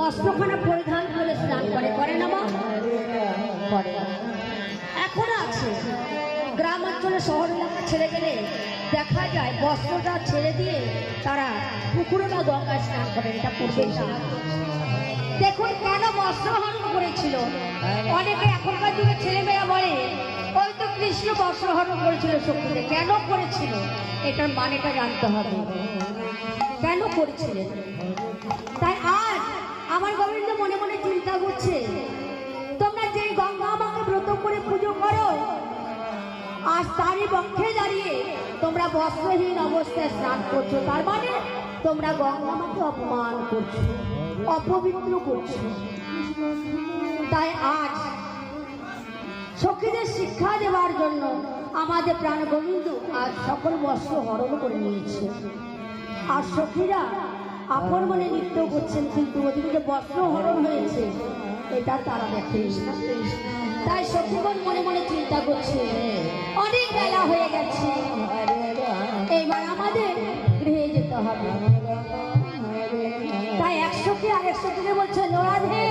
বস্ত্রখানা পরিধান করে স্নান করে না মা? করে। এখন আছে গ্রাম অঞ্চলে শহর এলাকা ছেড়ে গেলে দেখা যায় বস্ত্রটা ছেড়ে দিয়ে তারা পুকুরে বা গঙ্গায় স্নান করে। এটা পূর্বে দেখুন কেন বস্ত্র হরণ করেছিল। অনেকে এখনকার যুগে ছেলেমেয়েরা বলে ওই তো কৃষ্ণ বস্ত্র হরণ করেছিল শক্তিতে। কেন করেছিল এটার মানেটা জানতে হবে, কেন করেছিলেন। তাই আজ আমার গোবিন্দ মনে মনে চিন্তা করছে, তোমরা যে গঙ্গা মাকে ব্রত করে পুজো করো, আজ তারই পক্ষে দাঁড়িয়ে তোমরা বস্ত্রহীন অবস্থায় স্নান করছো। তার মানে তোমরা গঙ্গা মাকে অপমান করছো, অপবিত্র করছো। তাই আজ সখীদের শিক্ষা দেওয়ার জন্য আমাদের প্রাণ গোবিন্দ আজ সকল বস্ত্র হরণ করে নিয়েছে। আর সখীরা আপন মনে নৃত্য করছেন, কিন্তু ওদিকে যে বস্ত্র হরণ হয়েছে এটা তারা দেখে। তাই সখীগণ মনে মনে চিন্তা করছে, অনেক বেলা হয়ে গেছে, এইবার আমাদের গৃহে যেতে হবে। তাই এক সখী আর এক সখীকে বলছে, রাধে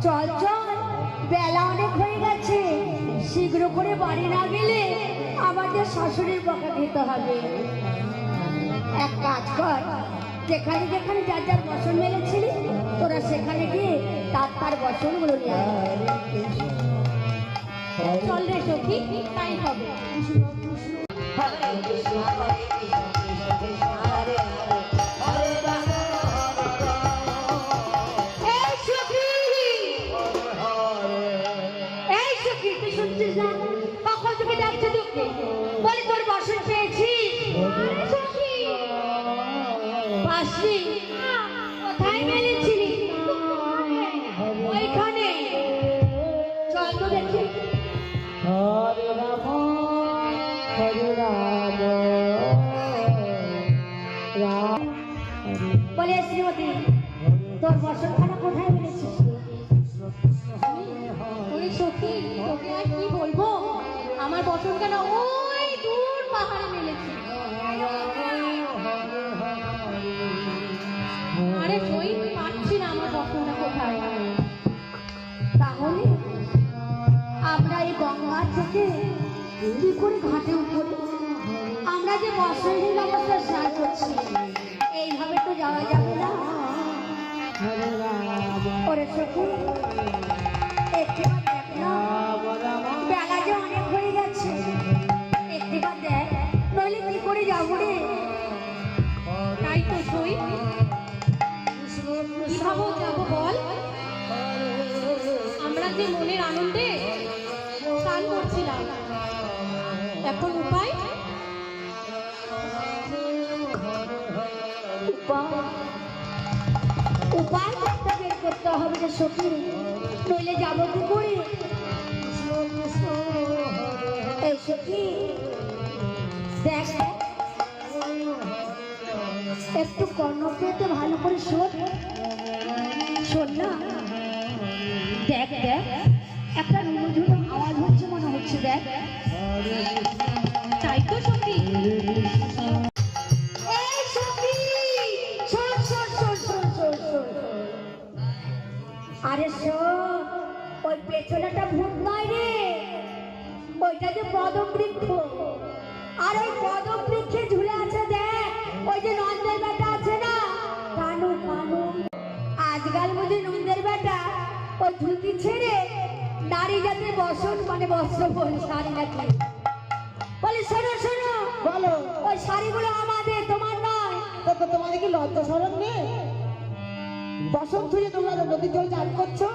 চল চল, বেলা অনেক হয়ে গেছে, শীঘ্র করে বাড়ি না গেলে আমাদের শাশুড়ির বকা খেতে হবে। এক কাজ কর, যেখানে যেখানে যার যার বসন মেলেছিলি তোরা সেখানে গিয়ে তার বসনগুলো নিয়ে চল রে সখী। তাই হবে। কোথায় মেলেছিলি? ওইখানে চল তো দেখি। হরে রাম হরে রাম রাম। বলে শ্রীমতী, তোর বসনখানা কোথায় মেলেছিস? ওই সখী, তোকে আর কি বলবো, আমার বসনখানা ওই দূর পাহাড়ে মেলেছি। আরে কই পাচ্ছি না আমার বসনটা কোথায়। তাহলে আমরা এই গঙ্গা থেকে কি করে ঘাটে উপরে, আমরা যে বস্ত্রহীন অবস্থায় স্নান করছি, এইভাবে তো যাওয়া যাবে না। ওরে সখী একটিবার দেখ না, বেলা যে অনেক হয়ে গেছে, একটিবার দেখ, নইলে কি করে যাবো রে। তাই তো সই, কিভাবে যাবো বল? আমরা যে মনের আনন্দে স্নান করছিলাম, এখন উপায় উপায় একটা বের করতে হবে যে সখী, নইলে যাবো কি করে। এই সখী দেখ, একটু কর্ণ পেতে ভালো করে শোন, শোন না। দেখ দেখ, একটা নুনুঝুনো আওয়াজ হচ্ছে মনে হচ্ছে। দেখ, তাই তো সখী। এই সখী শোন শোন শোন শোন শোন শোন। আরে শোন, ওই পেছনেটা ভূত নয় রে, ওইটা যে পদবৃক্ষ। আর ওই পদবৃক্ষে ঝুলে আছে দেখ, ওই যে নন্দের বেটা আছে না, কানু কানু। আজকাল বুঝি নন্দের বেটা ওই ধুতি ছেড়ে নারী জাতের বসন মানে বস্ত্র পরে শাড়ি নাকি বলে। শোনো শোনো, বলো, ওই শাড়িগুলো আমাদের, তোমার নয়। তো তোমাদের কি লজ্জা শরম নেই? বসন ধুয়ে তোমরা নদীর জল চান করছো।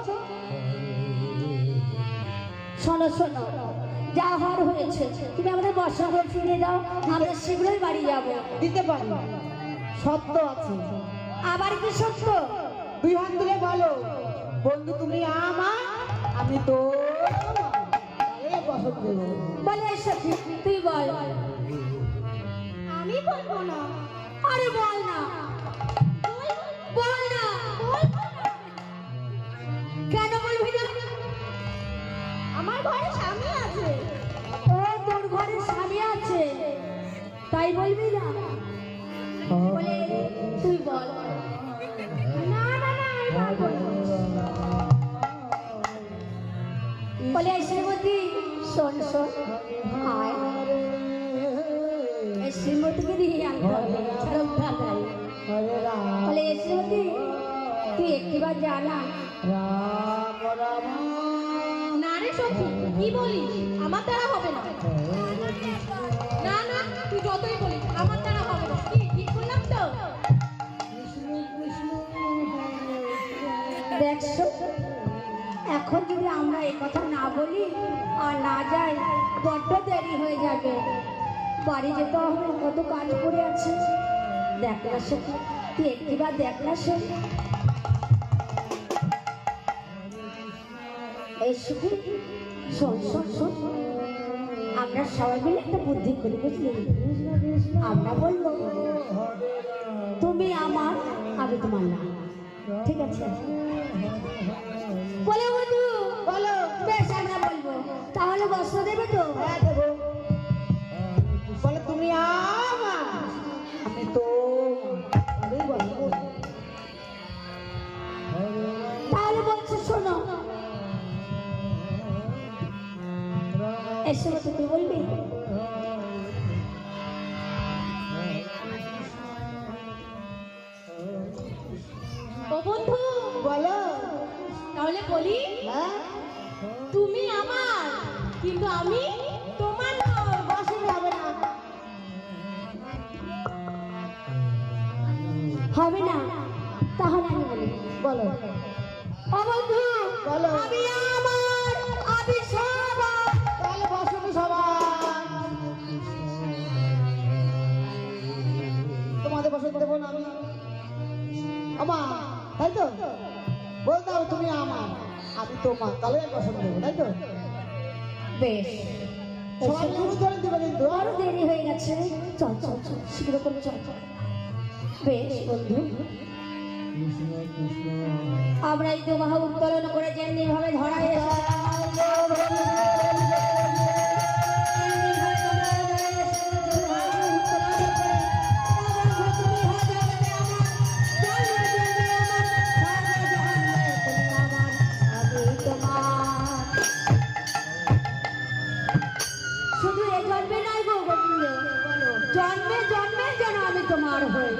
শোনো শোনো, যা হওয়ার হয়েছে, তুমি আমাদের বস্ত্র ফিরিয়ে দাও, আমরা শীঘ্রই বাড়ি যাবো। দিতে পারি, সত্য আছে। আবার কি সত্য? দুই হাত তুলে বলো, বন্ধু তুমি আমার, আমি তো বসত দেব। বলে সখী তুই বল। আমি বলবো না। আরে বল না, বল না। কেন বলবি না? আমার ঘরে স্বামী আছে। ও তোর ঘরে স্বামী আছে, তাই বলবি না? বলে তুই বল। না না না, বলে শ্রীমতী শোন শোন আয় এই শ্রীমতীকে দিয়ে আনতে হবে ছাড়া উঠা যায় বলে শ্রীমতী তুই একটিবার জানা না রে সখী কি বলিস আমার দ্বারা হবে না না না তুই যতই বলিস আমার দ্বারা হবে না কি ঠিক করলাম তো দেখছো এখন যদি আমরা এই কথা না বলি আর না যাই বড্ড দেরি হয়ে যাবে বাড়ি যেতে হবে কত কাজ পড়ে আছে দেখ না সে তুই একটিবার দেখ না সে এই শুধু শোন শোন শোন আমরা সবাই মিলে একটা বুদ্ধি করি বুঝলি আমরা বলবো তুমি আমার আমি তোমার না ঠিক আছে বলে বন্ধু বলো বেশ আমরা বলবো তাহলে বস্ত্র দেবে তো বলে তুমি আমার আমি তো তাহলে বলছো শোনো এসে তুই বলবি ও বন্ধু বলো তাহলে বলি হ্যাঁ তুমি আমার কিন্তু আমি তোমার নয় অসুবিধা হবে না হবে না তাহলে আমি বলি বলো ও বন্ধু বলো আমি আমার আমি সবার তাহলে বসবে সবাই তোমাদের বসতে দেবো না আমি আমার তাই তো বলতে হবে তুমি আমার আমি তোমার তাহলে বসতে দেবো তাই তো বেশ সবাই গুরু ধরে দেবে কিন্তু আরো দেরি হয়ে গেছে চল চল চল শীঘ্র করে চল বেশ বন্ধু আমরা এই দুবাহু উত্তোলন করে যেমনি ভাবে ধরা শুধু এই জন্মে নাই গো গোবিন্দ জন্মে জন্মে যেন আমি তোমার হই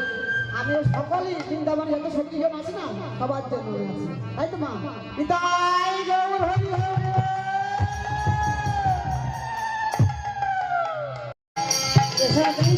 আমি সকলেই বৃন্দাবনে যত সখীজন আছে না সবার জন্য আছি তাই তো মা পিতাই গৌর হরি হরি এসব